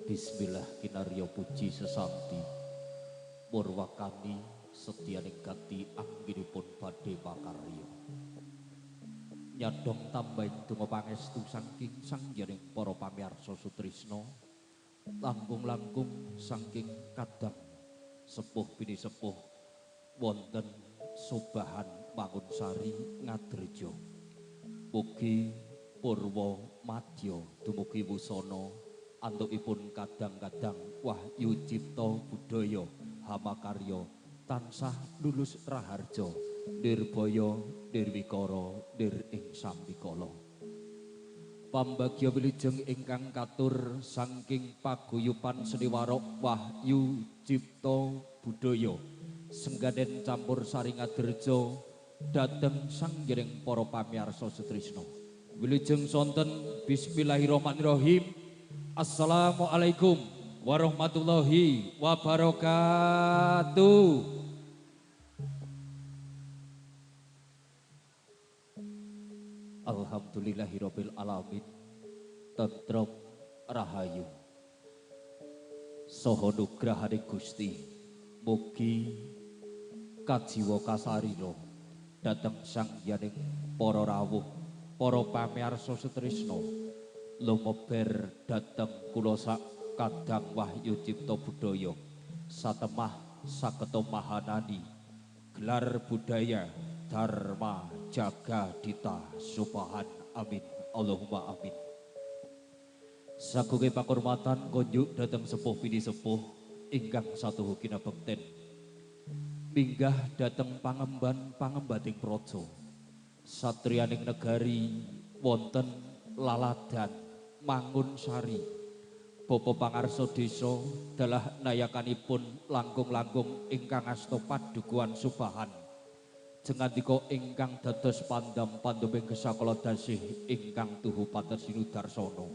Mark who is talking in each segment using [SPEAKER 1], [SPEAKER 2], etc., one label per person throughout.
[SPEAKER 1] Bismillah kinarya puji sesanti Purwakani setyaning gati anggenipun badhe makarya nyadong tambahing donga pangestu saking sangyaning para pamirsa Sutrisna langkung-langkung saking kadang sepuh bini sepuh wonten Sobahan Mangunsari Ngadreja mugi purwa madya dumugi wusana antukipun kadang-kadang wahyu cipta budaya hamakarya tansah lulus raharja nirbaya nirwikara nir ing sambikala pambagya wilujeng ingkang katur saking paguyuban seni warok wahyu cipta budaya senggaden campur sari Ngadreja dhateng sanggiring para pamirsa Sutrisna wilujeng sonten bismillahirrahmanirrahim. Assalamualaikum warahmatullahi wabarakatuh. Alhamdulillahirabbil alamin. Tentrem rahayu. Saha nugrahane Gusti mugi kajiwa kasarira dhateng sangyaning para rawuh, para pamirsa Sutrisna lumeber dhateng kula sak kadang wahyu cipta budaya satemah saketa mahanani gelar budaya dharma jaga dita subahan amin Allahumma amin. Sagunge pakurmatan konjuk dhateng sepuh bini sepuh ingkang satuhu kinabekten minggah dhateng pangemban-pangembating praja satriyaning negari wonten laladan Mangunsari bapa pangarsa desa dalah nayakanipun langkung-langkung ingkang asta padukuhan Subahan jengandika ingkang dados pandam pandheping gesakala dasih ingkang tuhu pater sinudarsana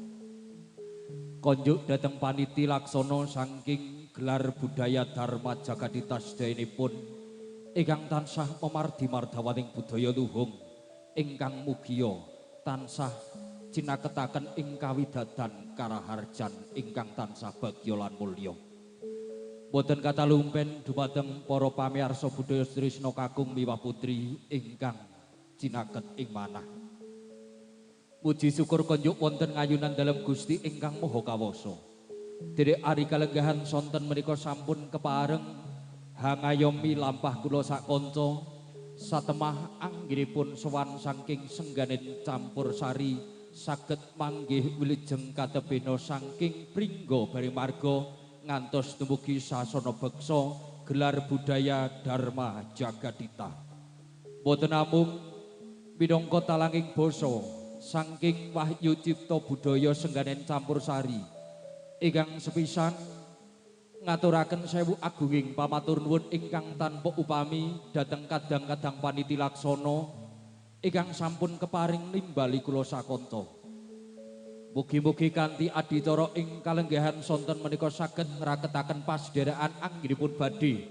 [SPEAKER 1] konjuk dhateng paniti laksana saking gelar budaya dharma jagadita sedayanipun ingkang tansah memardi mardawaning budaya luhung ingkang mugia tansah cinaketaken ing kawidadan karaharjan ingkang tansah bagya lan mulya. Boten kata lumpen dumateng para pamirsa budaya Sutrisna kakung miwah putri ingkang cinaket ing manah. Puji syukur konjuk wonten ngayunan dalem Gusti ingkang Maha Kawasa. Derek ari kalenggahan sonten menika sampun kepareng hangayomi lampah kula sak kanca satemah anggenipun sowan saking sengganen campur sari saged manggih wilujeng katebena saking pringga bari marga ngantos dumugi sasana beksa gelar budaya dharma jagadita. Boten namung minangka talanging basa saking wahyu cipta budaya sengganen campur sari ingkang sepisan ngaturaken sewu agunging pamatur nuwun ingkang tanpa upami dhateng kadang-kadang paniti laksana ingkang sampun keparing nimbali kula sakanta. Mugi-mugi kanthi adicara ing kalenggahan sonten menika saged ngraketaken pasederekan anggenipun badhe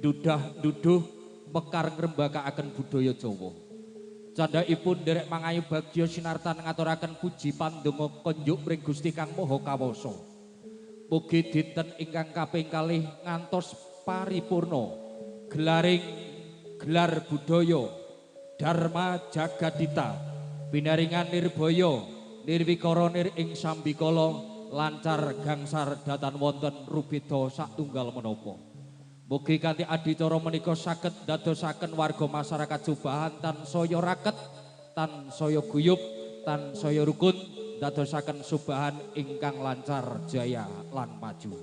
[SPEAKER 1] dudah-duduh mekar ngrembakakaken budaya Jawa. Candhaipun derek mangayu bagya sinartan ngaturaken puji pandonga konjuk mring Gusti Kang Maha Kawasa. Mugi dinten ingkang kaping kalih ngantos paripurna gelaring gelar budaya Dharma Jagadita pinaringan nirbaya nirwikara nir ing sambikala lancar gangsar datan wonten rubeda satunggal menapa. Mugi kanthi adicara menika saged dadosaken warga masyarakat Subahan tansaya raket, tansaya guyub, tansaya rukun dadosaken Subahan ingkang lancar jaya lan maju.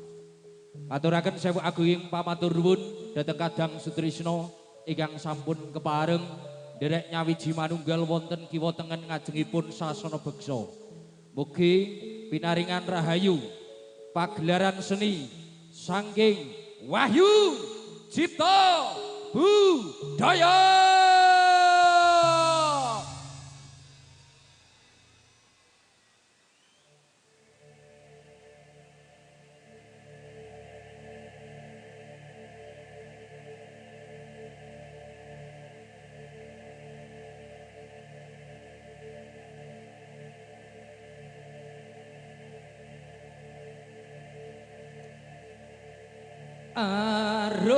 [SPEAKER 1] Aturaken sewu agunging pamatur nuwun dhateng kadang Sutrisna ingkang sampun kepareng derek nyawiji manunggal wonten kiwa tengen ngajengipun sasana beksa. Mugi pinaringan rahayu pagelaran seni saking wahyu cipta budaya. Arum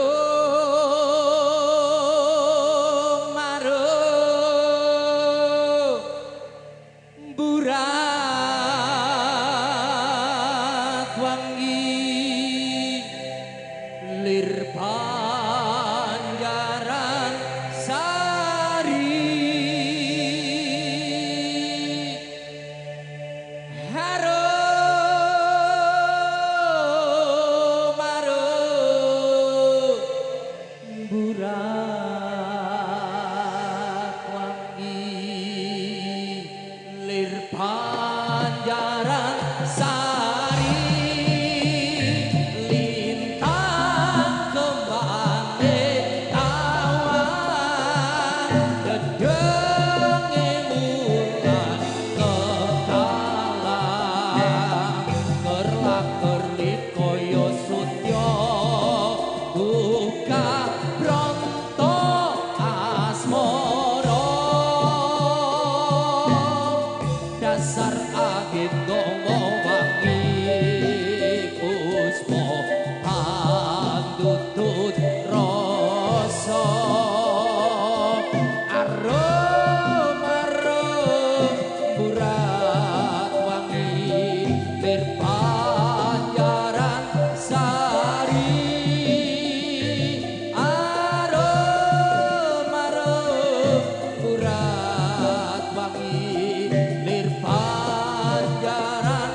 [SPEAKER 1] marum burat wangi lir Panjaran Sari harum marum burat wangi lir Panjaran Sari lintang kembane awan gedenge mulan kekalang kerlak kerlit koyo sutya buka bronto asmara dasar angin gongo wangi puspa pandutut rasa arum arum burat wangi lir Panjaran Sari arum arum burat wangi lir Panjaran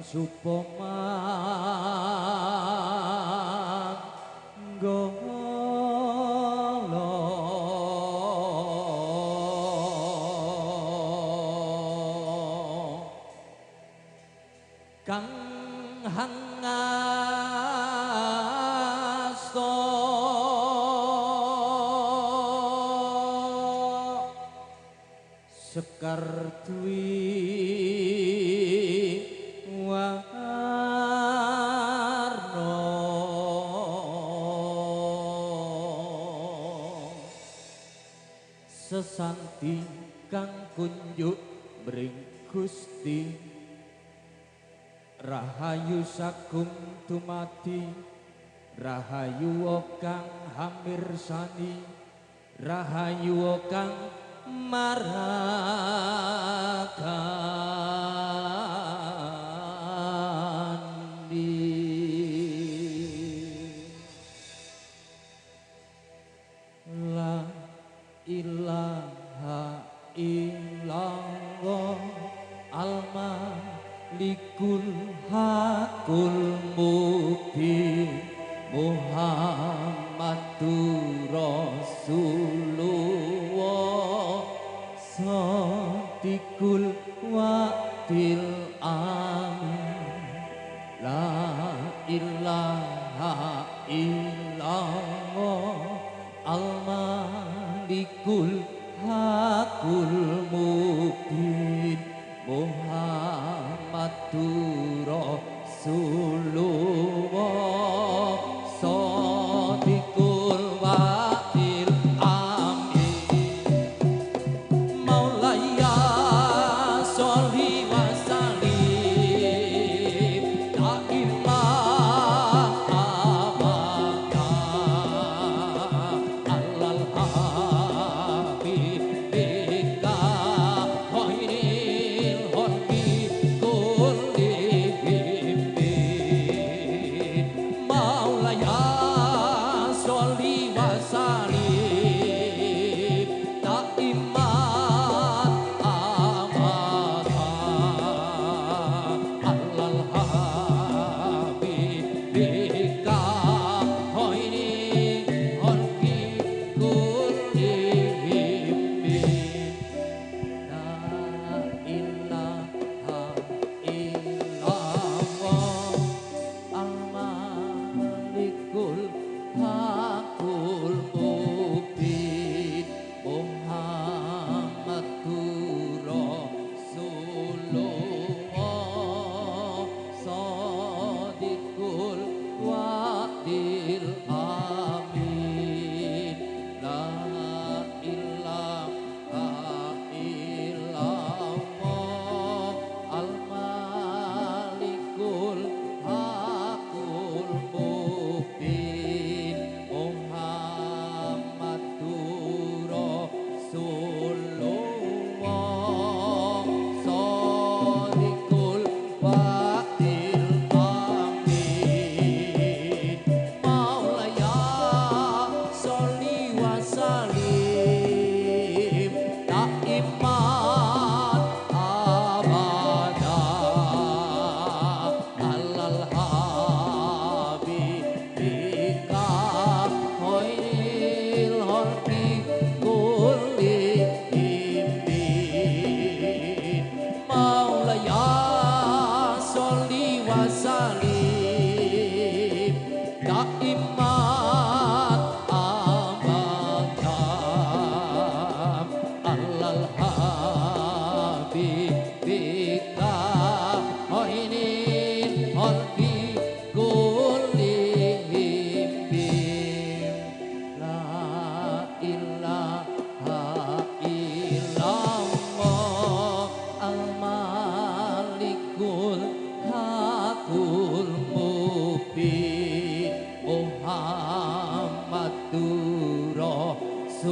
[SPEAKER 1] supamanggala kang hangasta sekar dwi warna sesanti kang kunjuk mring Gusti rahayu sagung dumadi rahayu kang hamirsani rahayu kang maragani la ilaha illallah al-malikul hakul mubin Muhammadur Rasulullah Sadiqul wa'dil amin la ilaha illallah al-malikul hakul mubin Muhammadur Rasulullah Sadiqul wa'dil amin Maulaya sholli wa sallim daimah abadah alal habibika khairil khalqi kullihim Maulaya sholli wa sallim daiman abadah alal habibika khairil khalqi kullihim la ilaha illallah al-malikul hakul mubin Muhammadur Rasulullah Sadiqul wa'dil amin la ilaha illallah al-malikul hakul mubin Muhammadur Rasulullah Sadiqul wa'dil amin Maulaya sholli wa sallim daiman abadah alal habibika khairil khalqi kullihim Maulaya sholli wa sallim daiman abadah alal habibika khairil khalqi kullihim la ilaha illallah al-malikul hakul mubin Muhammadur Rasulullah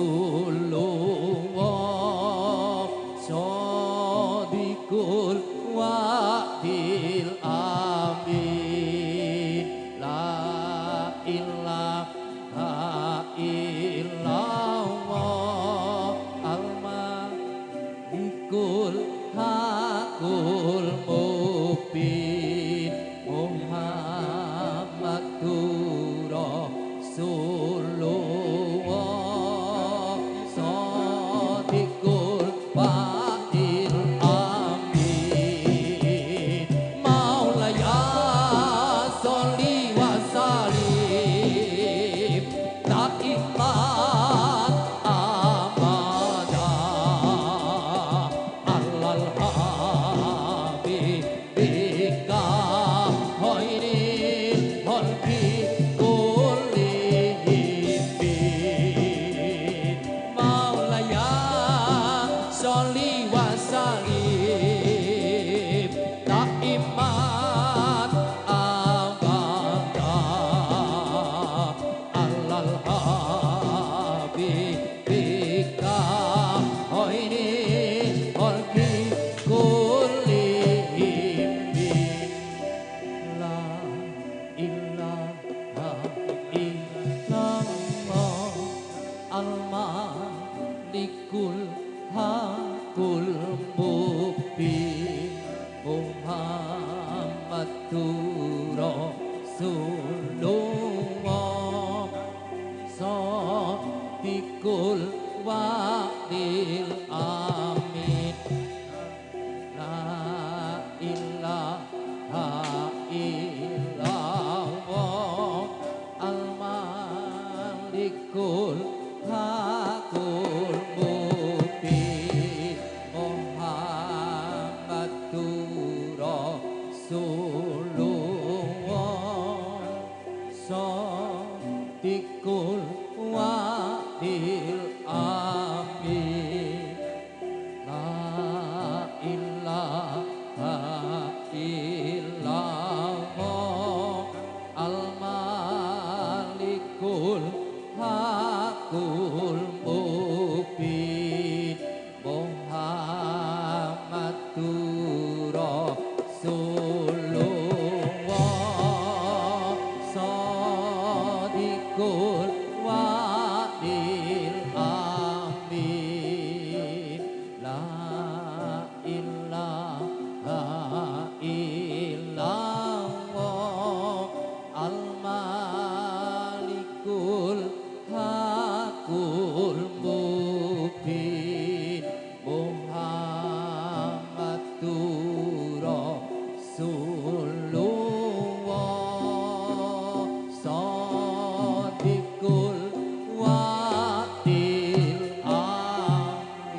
[SPEAKER 1] Sadiqul wa'dil amin la ilaha illallah al-malikul hakul mubin Al-Malikul Hakul Mubin Muhammadur Rasulullah Shadiqul Wa'dil Amin La ilaha illallah Al-Malikul Hakul Mubin Muhammadur Rasulullah Shadiqul Wa'dil Amin La ilaha illallah Al-Malikul Hakul Mubin Muhammadur Rasulullah Shadiqul Wa'dil Amin La ilaha illallah Al-Malikul Hakul Mubin Muhammadur Rasulullah Shadiqul Wa'dil Amin.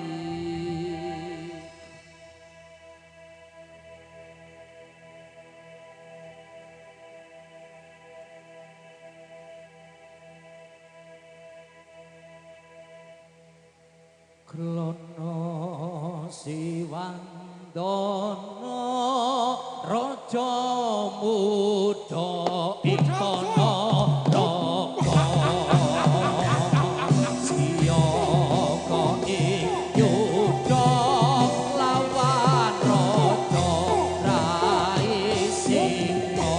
[SPEAKER 1] Krono Siwandana Raja Muda Ikana Raka Siyaka ing Yuda lawan Raja Raisingha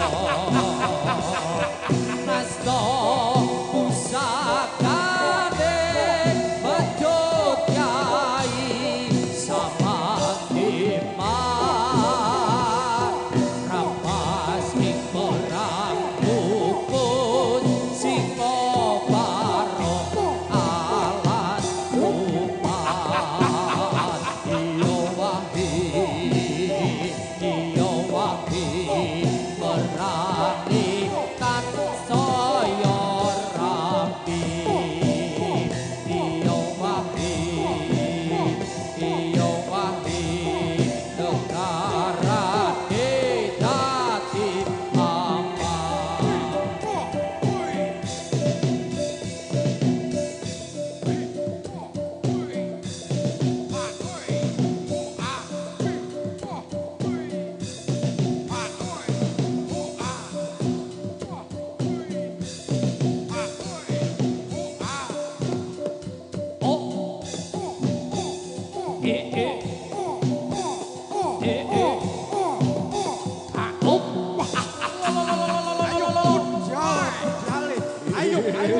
[SPEAKER 1] Nasta pusakane Medhot Kyai Samandiman Ramas ing perang puput Singapura alas umat Iyo wahi merani kan saya rapi Iyo wahi negara dadi aman Oh, eh, eh, eh, eh. Oh,
[SPEAKER 2] Ayo, ayo.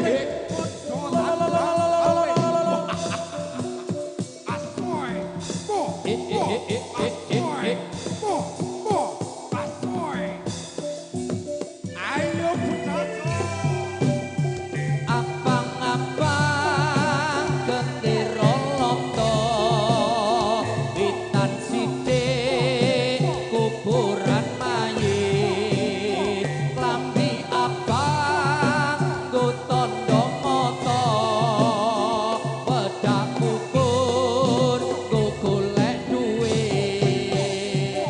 [SPEAKER 1] abang-abang gendera loto witan sithik kuburan mayit klambi abang nggo tandha mata wedha kubur nggo golek duit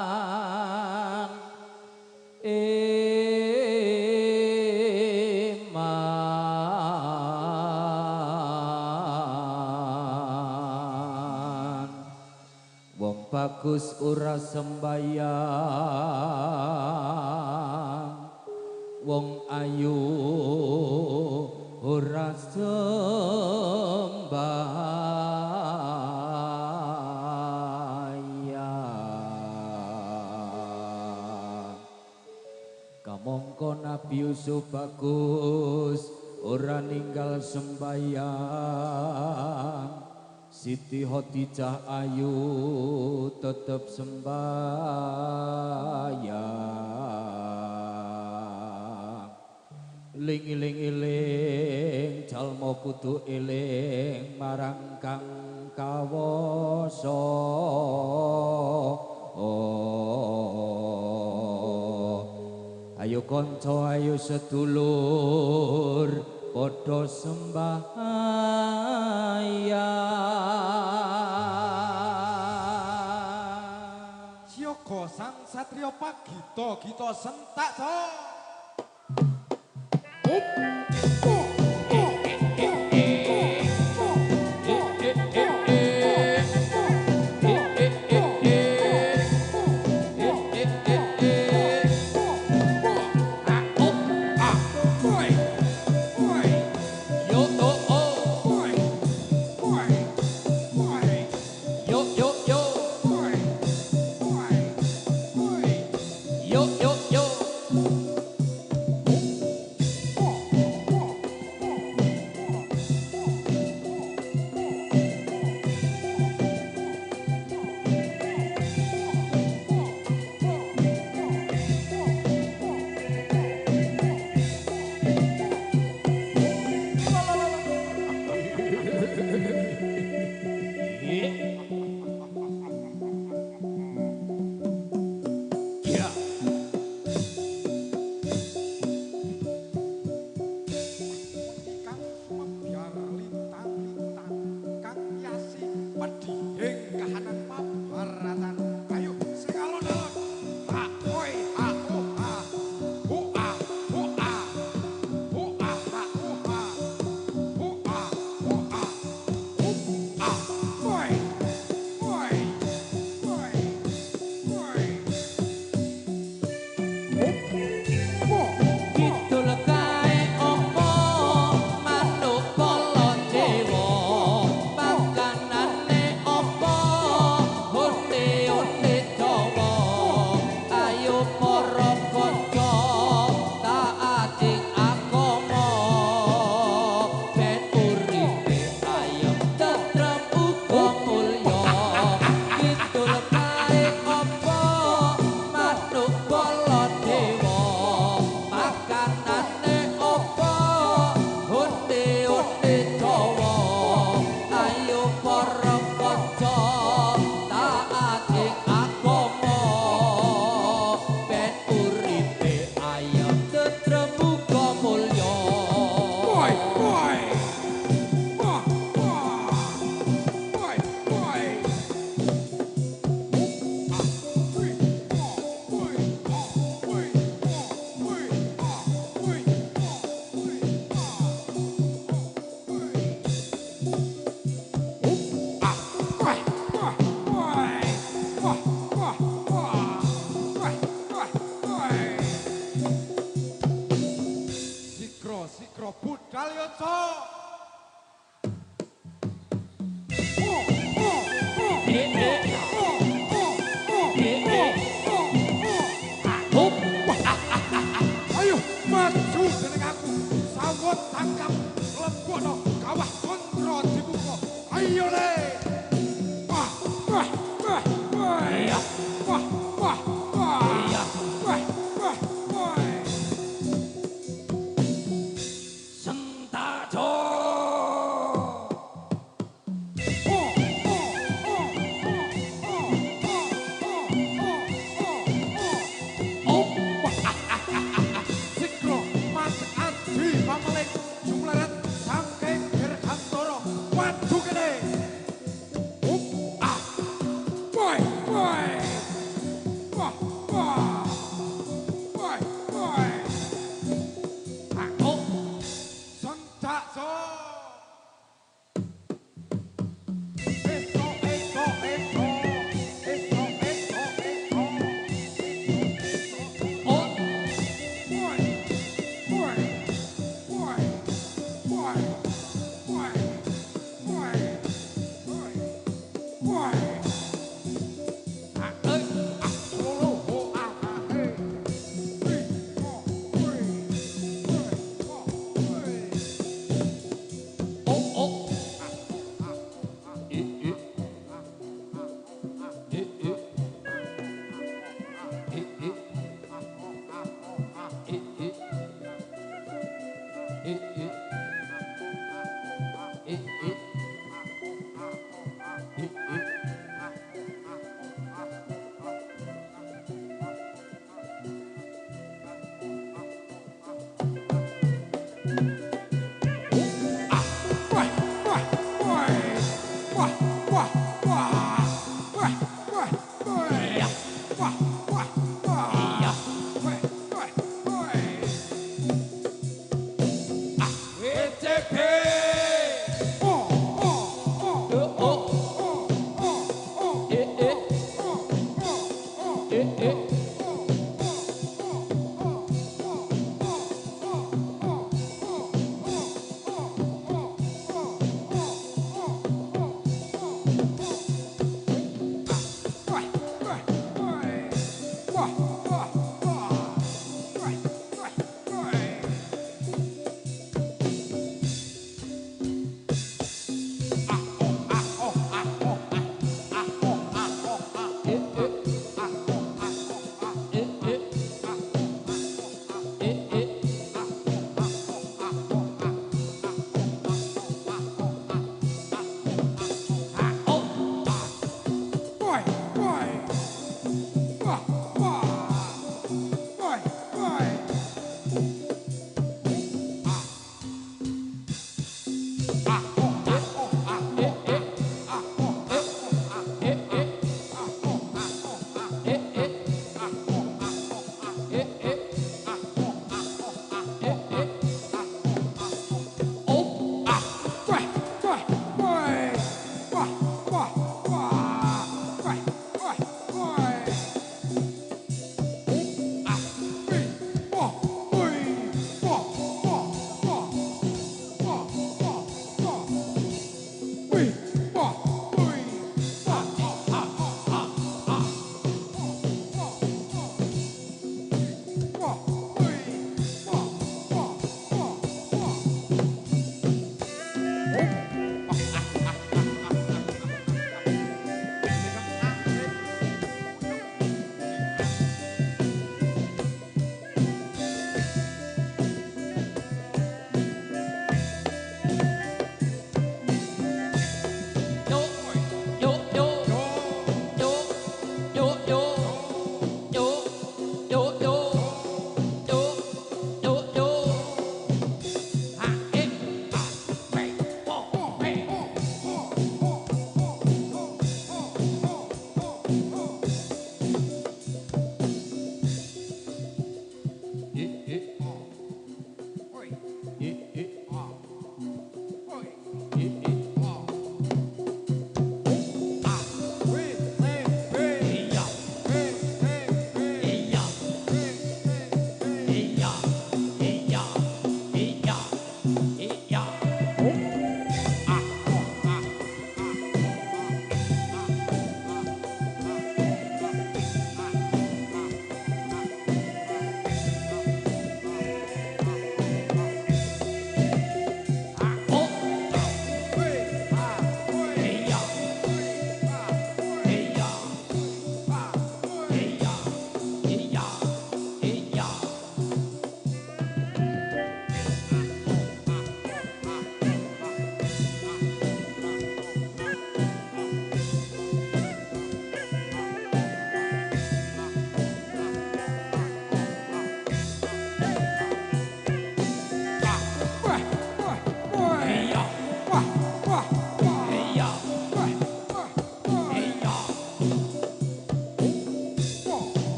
[SPEAKER 1] Maniman bagus ora sembayang wong ayu ora sembayang kamangka Nabi Yusuf bagus ora ninggal sembayang Siti Khadijah ayu tetep sembayang ling-iling jalma kudu eling marang kang kawasa ayo kanca ayo sedulur padha sembahyang
[SPEAKER 2] Siyaga sang satriya pagita gita sentak to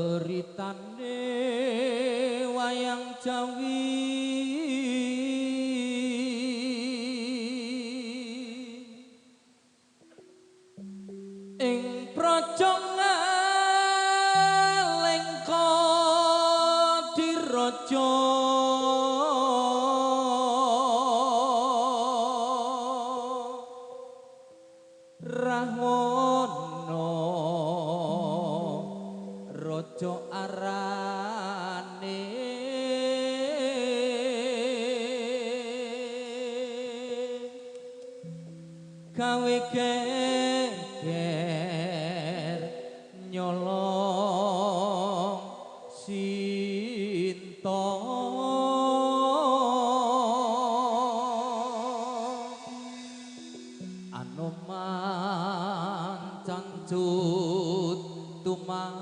[SPEAKER 1] Ceritane wayang Jawi ing praja Ngalengka diraja Rahwana raja arane gawe geger nyolong Sinta Anoman cancut tumandang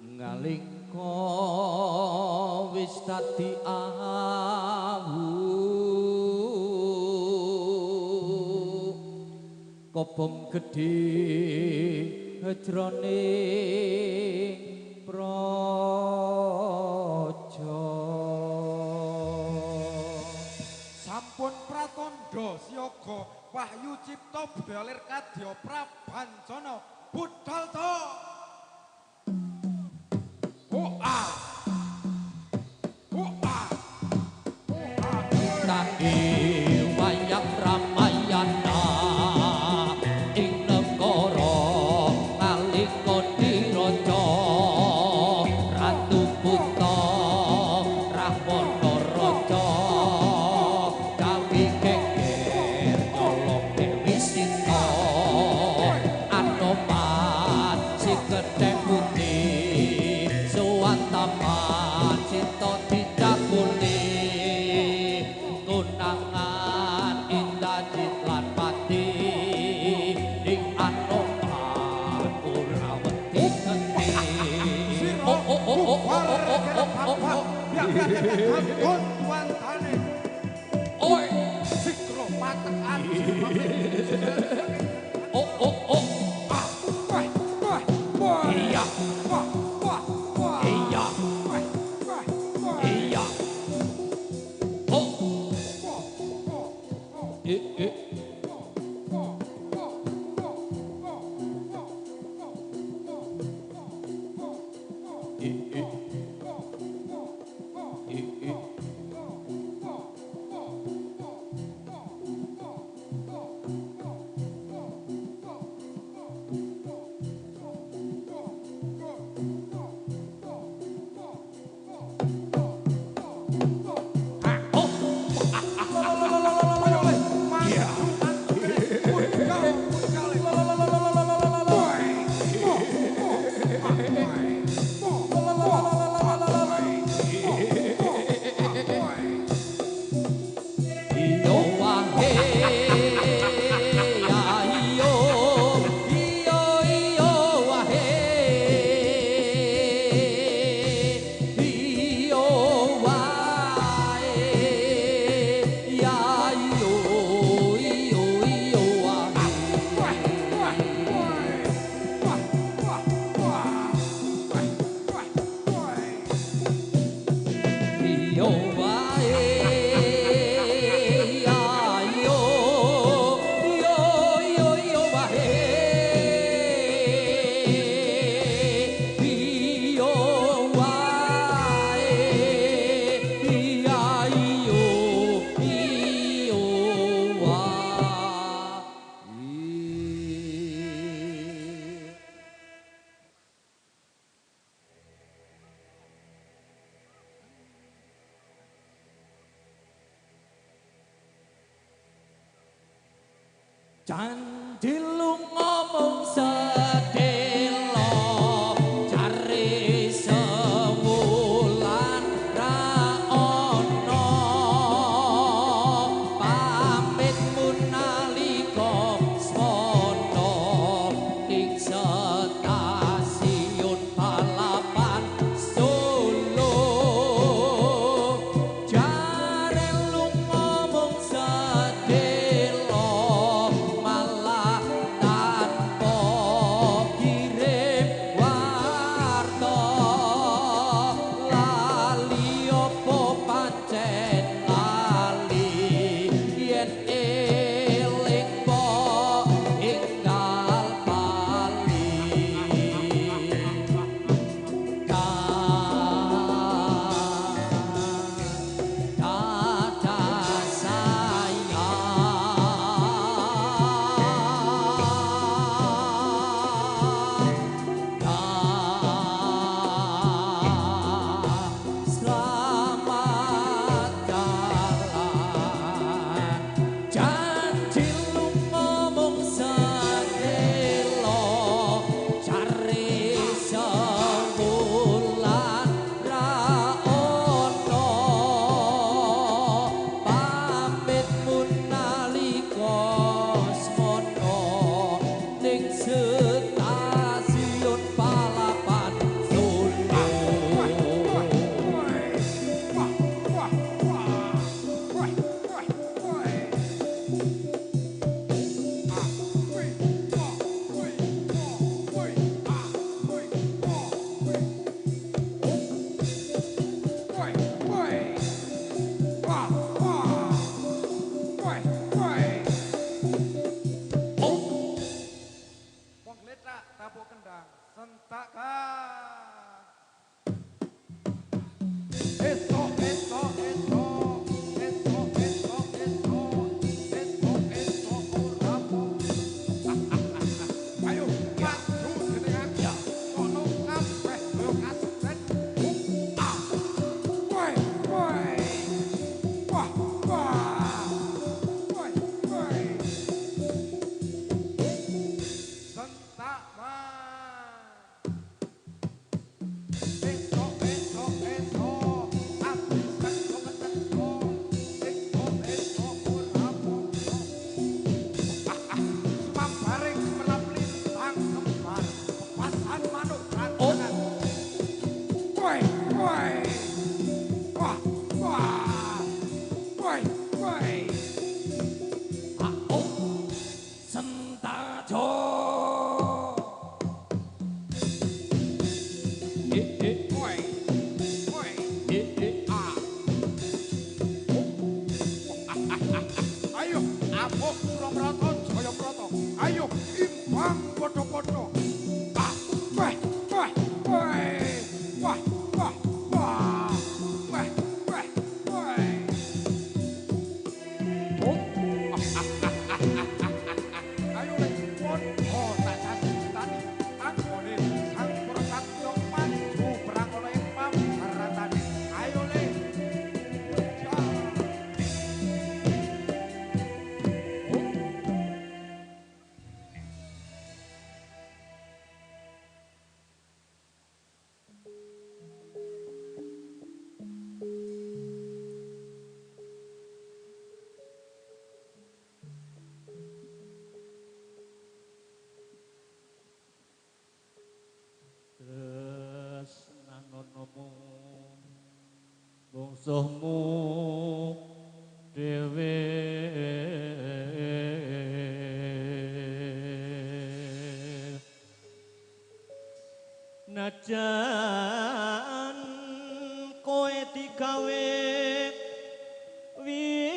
[SPEAKER 1] ngalingko wis dadi awu kobong gedhe hejroning praja
[SPEAKER 2] sampun pratandha siyaga Wahyu Cipta Budaya Lir Kadya Prabancana budal to
[SPEAKER 1] wayang Ramayana ing negara nalika diraja Ratu Kunta Rahwana raja gawe geger nyolong Dewi Sinta Anoman si gedhe putih suwantaman Sinta dicakuli konangan indah lan pati ing Anoman ora wedi genti
[SPEAKER 2] Ampun wantane
[SPEAKER 1] oi
[SPEAKER 2] sikro patekan
[SPEAKER 1] iya iya iya Janji lunga mung sedelo jare sewulan ra ono pamit munalika swana ing stasiun balapan Solo jare lunga mung sedelo malah tanpa
[SPEAKER 3] mungsuhmu dhewe najan kowe digawe wirang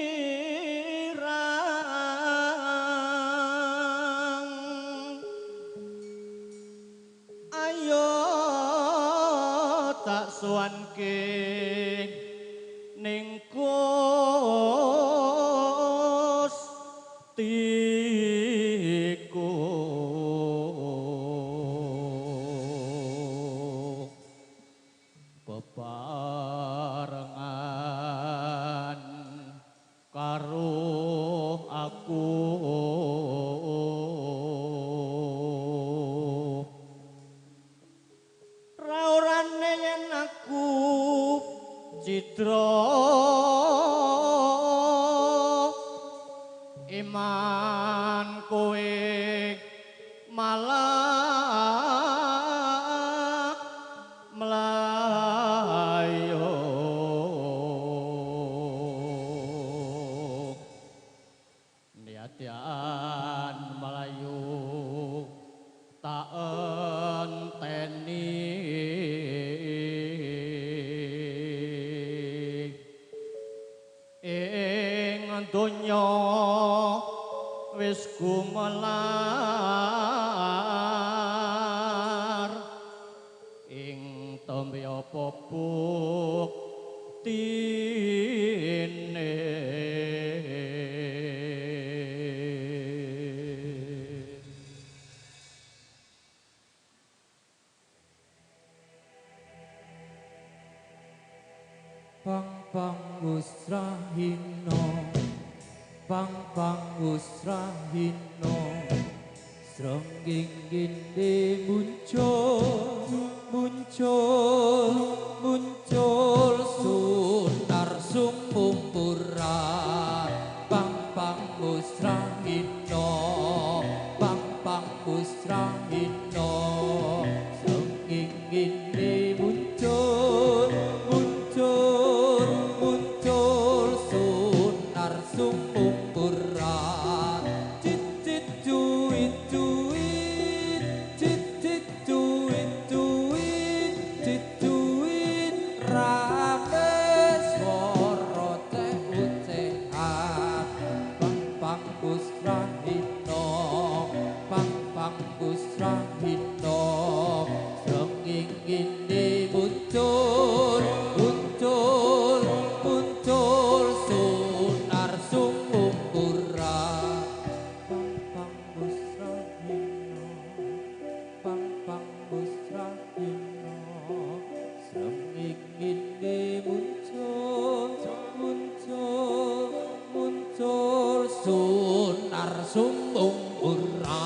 [SPEAKER 3] ayo tak suwanke ning Gustiku bebarengan karo aku raurane yen aku citra iman kowe malah melayu niatian melayu tak enteni ing donya wis gumelar ing tembe apa buktine
[SPEAKER 1] Pang usrahino pang usrahino srengging ginde muncul sunar sumumpura pang usrahino pang usrahino srengging ginde muncul sunar sumumpura cicit duit rame swara ucehan pang usrahino pang usrahino srenging ini muncul sunar sumumpura pang usrahino srenging ini muncul sunar sumumpura.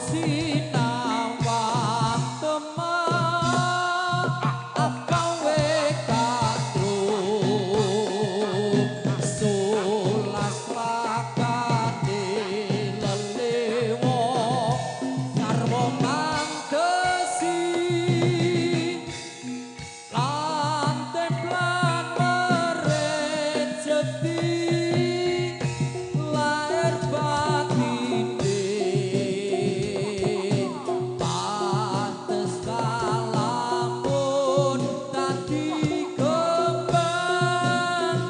[SPEAKER 1] sinawang teman gawe katruk sulas lakane lelewo sarwa mangkesi lan templan merejeki lahir batine pantes kalamun dadi kembang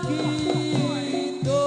[SPEAKER 1] kita.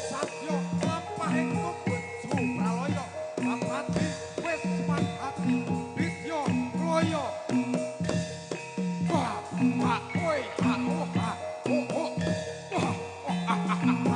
[SPEAKER 2] Satya lampahing kumpul Supraloyo Papati wis mangati Bisya Loyo Wah wah oi ha oh ha oh oh wah oh ha ha ha ha oh ha ha oh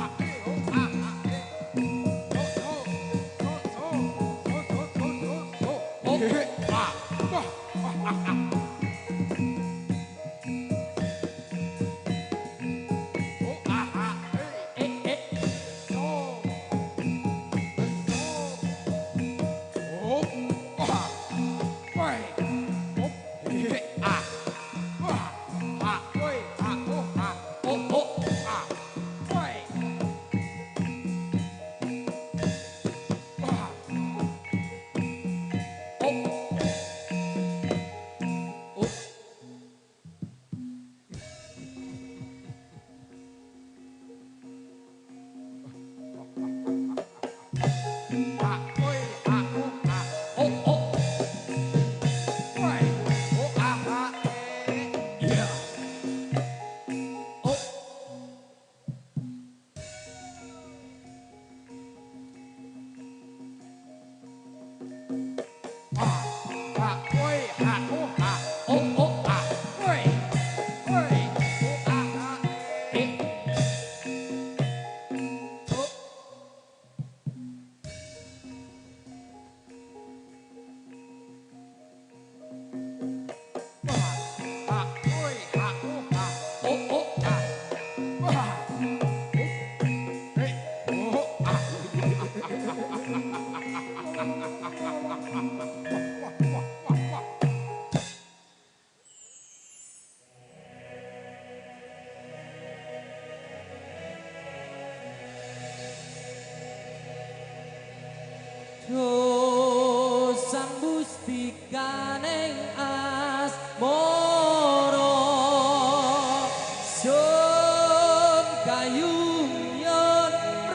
[SPEAKER 2] wah wah wah ha Sang Gustikane asmara sun kayuyon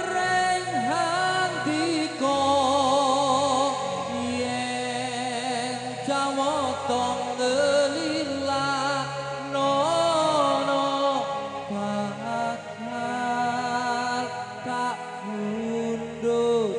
[SPEAKER 2] reng handika yen jawata ngelila nono bakal tak mundur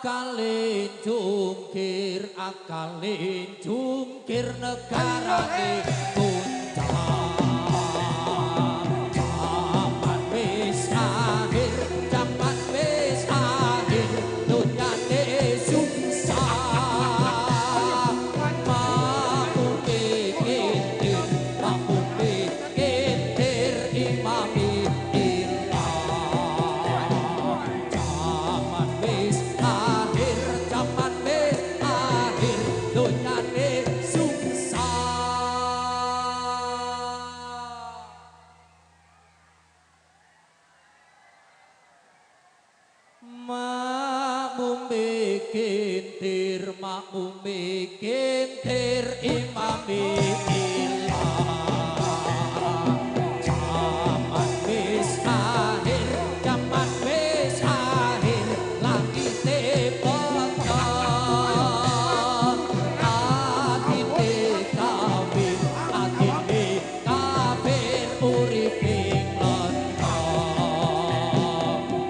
[SPEAKER 1] akalin jungkir negarane puncak zaman wis akhir zaman wis akhir dunyane susah mampu pikir imami ilah zaman wis akhir zaman wis akhir dunyane makmum bikin tir imami ilah zaman wis akhir zaman wis akhir langite peteng atine kafir uripe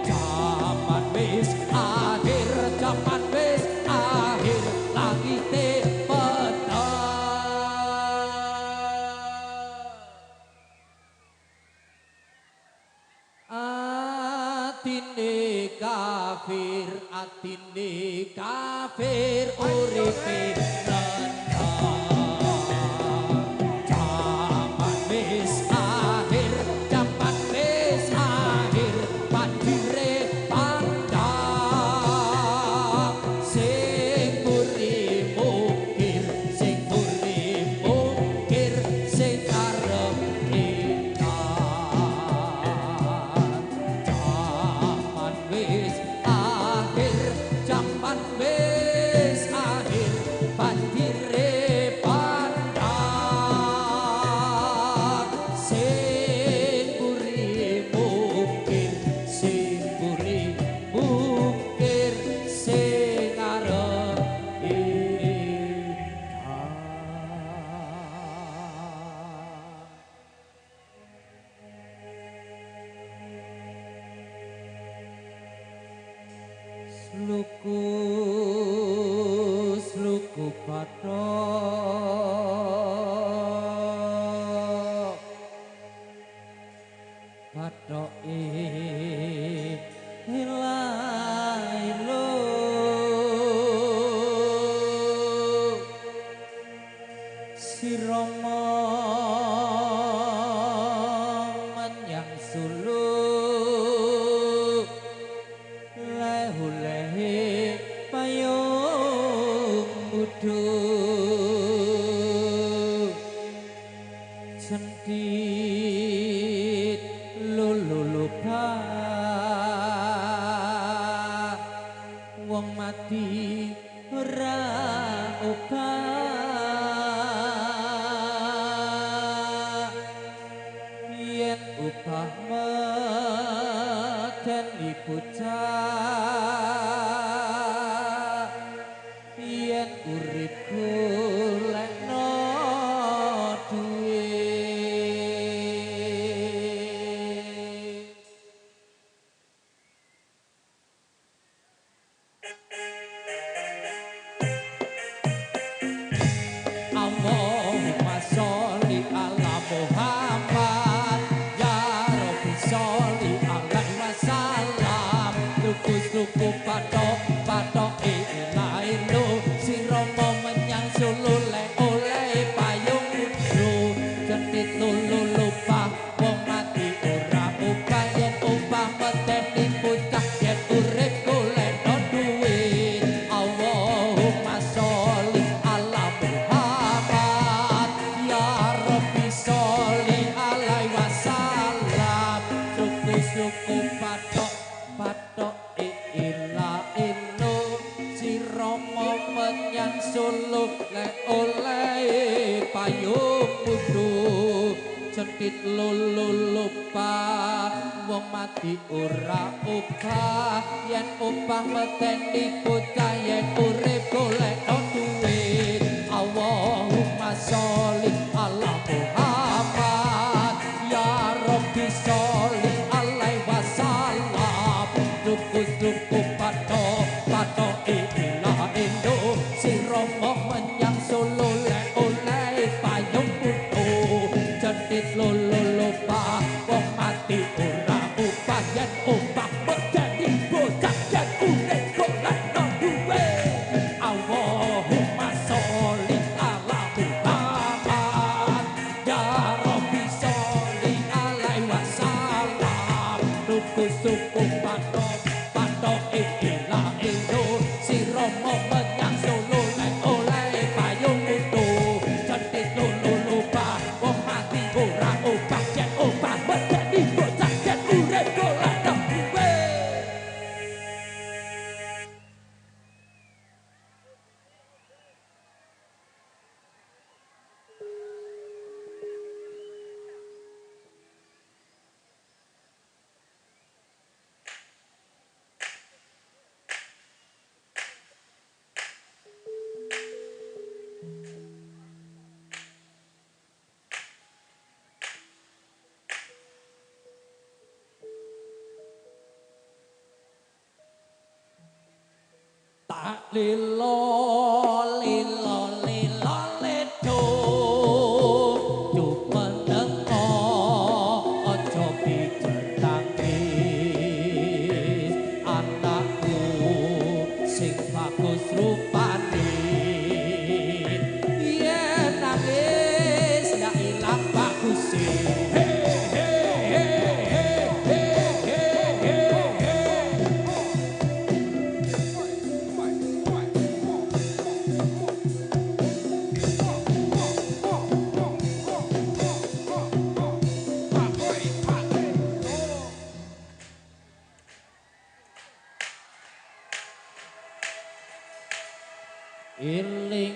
[SPEAKER 1] zaman wis akhir zaman wis akhir langite atine kafir uripe zaman wis akhir zaman wis akhir banjire pandang sing buri mungkir sing arep zaman wis akhir zaman wis akhir banjire pandang sing buri mungkir sing arep sluku patok ilailo sirama menyang suluk lehe payung buduk sentit lulupa wong mati ora obah yen upah medeni bocah yen urip golekno duit Allahumma sholli ala Muhammad ya Rabbi sholli alaihi wasallam tuku patok ilailo sirama menyang sulu le oleh payung kudu jentit lulu lupa wong mati ora upah yen upah medeni bocah yen urip golek duit Allahumma sholli ala Muhammad ya Rabbi sholli alaihi wasallam suku patok ilailo sirama menyang sulu le oleh payung kudu jentit lulu lupa wong mati ora upah yen upah medeni bocah yen urip golek duit Allahumma sholli ala Muhammad ya Rabbi sholli alaihi wasallam tuku patok Tak lilo lilo lilo ledo jumenengo aja dijenangis anakku sing bagus rupane yen nangis ya ilang baguse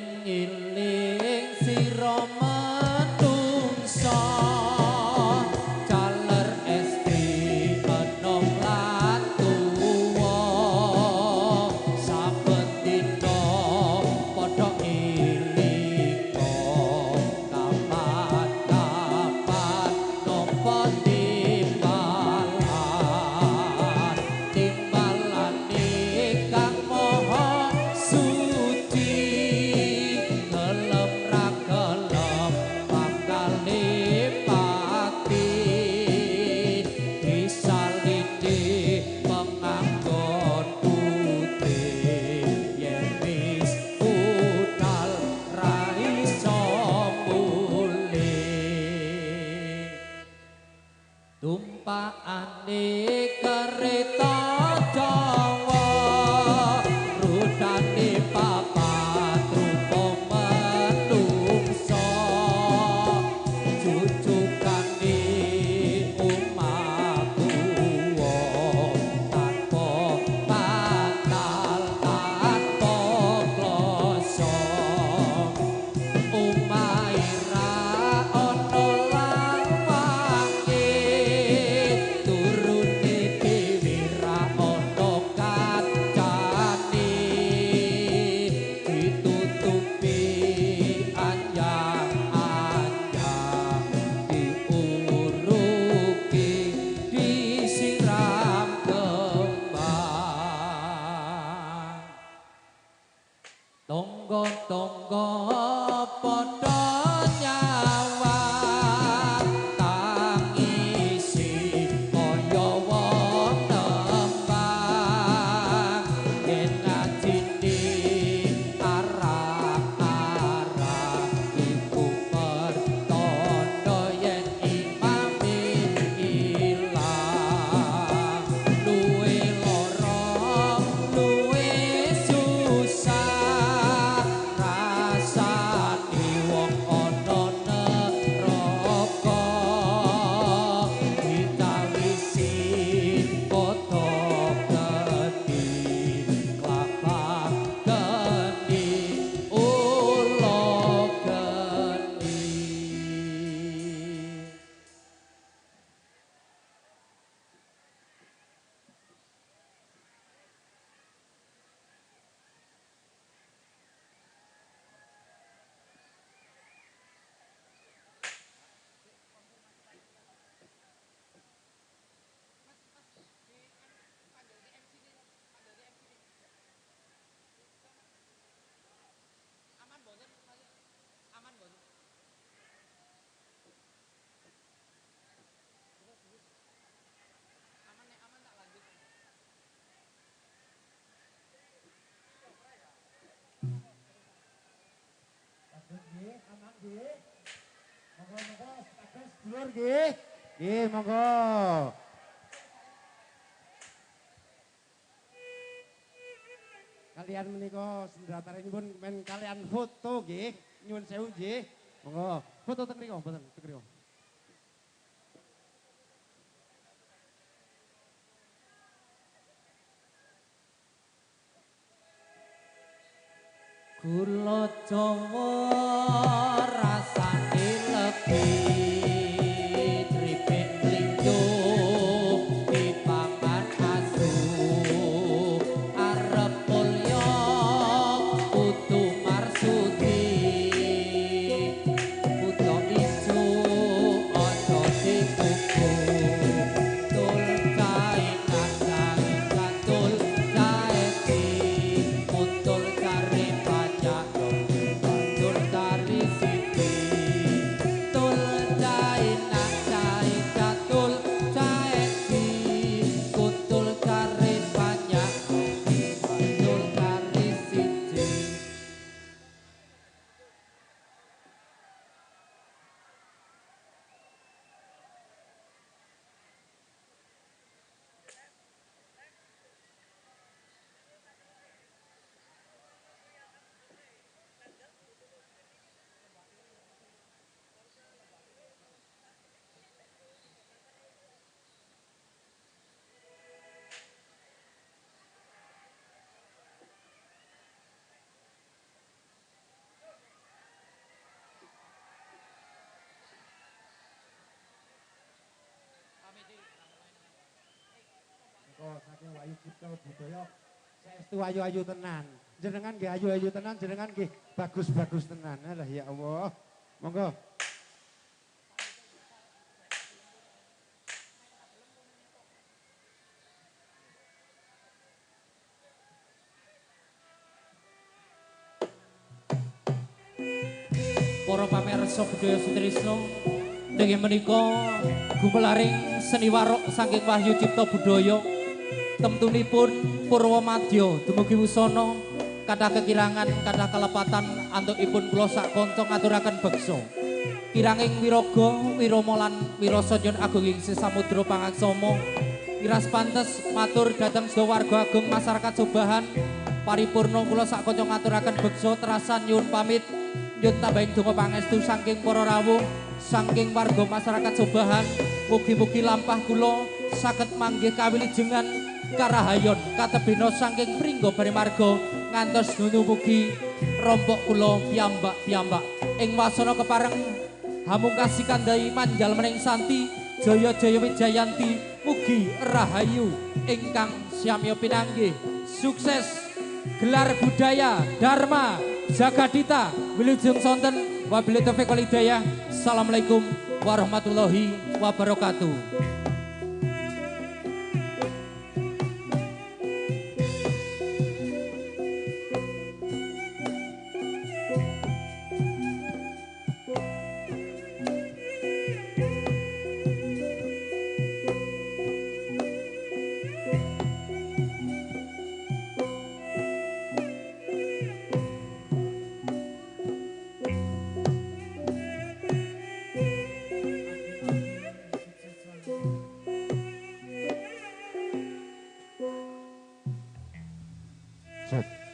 [SPEAKER 1] iling-iling sira manungsa jaler esti enom lan tuwa saben dina padha ilinga kapan-kapan nopo timbalan ingkang maha suci gelem ra gelem bakal lipati disaliti penganggon putih yen wis budal ra iso mulih tumpakane kereta Jawa rutane papat rupa manungsa jujukane umat tuwa tanpa batal tanpa kloso umaira ana lawange turune dewi ra ana kancane ditutupi anjang-anjang diuruki disiram kembang tonggo-tonggo padha nyawang tangisi kaya wong tembang yen ngajine arah-arah iku pertanda yen imame ilang luwe lara luwe susah rasane wong ana neraka ditawisi padha geni klapa geni ula geni
[SPEAKER 4] Monggo-monggo status dulur nggih. Nggih, monggo. Kalian menika sendataranipun men kalian foto nggih. Nyuwun sewu nggih. Monggo, foto teng mriku, mboten teng mriku.
[SPEAKER 1] Kula Jawa rasane legi tripin linjo dipangan asu arep mulya putu marsudi
[SPEAKER 4] Cipta Budaya saestu ayu-ayu tenan. Jenengan nggih ayu-ayu tenan, jenengan nggih bagus-bagus tenan. Alah ya Allah. Monggo.
[SPEAKER 1] Para pamirsa budaya sutrisno inggih menika gumelaring seni warok saking Wahyu Cipta Budaya temtunipun Purwamadya dumugi wusana kathah kekirangan kathah kelepatan antukipun kula sak kanca ngaturaken beksa kiranging wiraga wirama lan wirasanya agung ing samudra pangaksama wiras pantes matur dhateng sedaya warga agung masyarakat Sobahan paripurna kula sak kanca ngaturaken beksa terasan nyuwun pamit nyuwun tambahing donga pangestu saking para rawuh saking warga masyarakat Sobahan mugi-mugi lampah kula saged manggih kawilijengan karahayon katebena saking pringga barimarga ngantos numugi rompok kula piyambak-piyambak ing wasana kepareng hamungkasi kandhai manjal mening santi jaya-jaya wijayanti mugi rahayu ingkang syamya pinanggih sukses gelar budaya dharma jagadita wilujeng sonten wabillahi taufiq wal hidayah. Assalamualaikum warahmatullahi wabarakatuh.
[SPEAKER 4] Set.